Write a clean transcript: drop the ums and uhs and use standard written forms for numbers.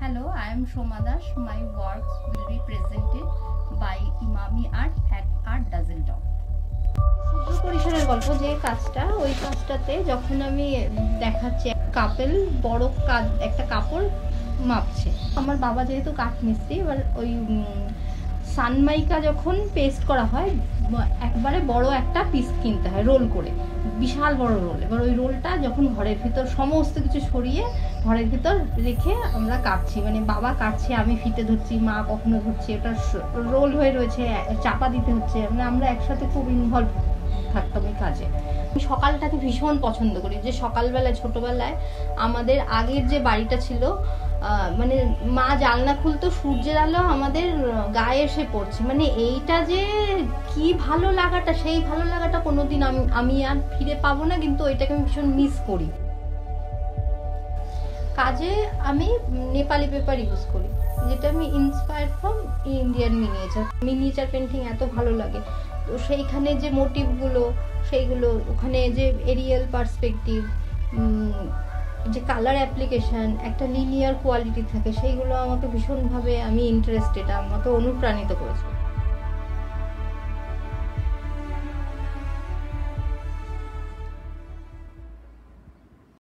Hello, I am Shoma Das. My works will be presented by Imami Art at Art Düsseldorf. ক্ষুদ্র পরিসরের গল্প যে কাজটা, ওই কাজটাতে যখন আমি দেখাচ্ছি কাপেল বড় কাজ একটা কাপড় মাপছে। আমার বাবা যেহেতু কাঠমিস্ত্রি, এবার ওই সানমাইকা যখন পেস্ট করা হয় একবারে বড় একটা পিস কিনতে হয় রোল করে, বিশাল বড় রোল। এবার ওই রোলটা যখন ঘরের ভিতর সমস্ত কিছু সরিয়ে ঘরের ভিতর রেখে আমরা কাটছি, মানে বাবা কাটছে, আমি ফিতে ধরছি, মা কখনো ধরছি, ওটা রোল হয়ে রয়েছে, চাপা দিতে হচ্ছে, মানে আমরা একসাথে খুব ইনভলভ থাকতাম এই কাজে। আমি সকালটাকে ভীষণ পছন্দ করি, যে সকালবেলায় ছোটবেলায় আমাদের আগের যে বাড়িটা ছিল, মানে মা জানলা খুলতো, সূর্যের আলো আমাদের গায়ে এসে পড়ছে, মানে এইটা যে কি ভালো লাগাটা, সেই ভালো লাগাটা কোনোদিন আমি আর ফিরে পাবো না, কিন্তু ওইটাকে আমি ভীষণ মিস করি। কাজে আমি নেপালি পেপার ইউজ করি, যেটা আমি inspired from Indian miniature painting এত ভালো লাগে। তো সেইখানে যে মোটিভগুলো, সেইগুলো ওখানে যে এরিয়াল পার্সপেক্টিভ, যে কালার অ্যাপ্লিকেশন, একটা লিনিয়ার কোয়ালিটি থাকে, সেইগুলো আমাকে ভীষণভাবে আমি ইন্টারেস্টেড, আমাকে অনুপ্রাণিত করেছে।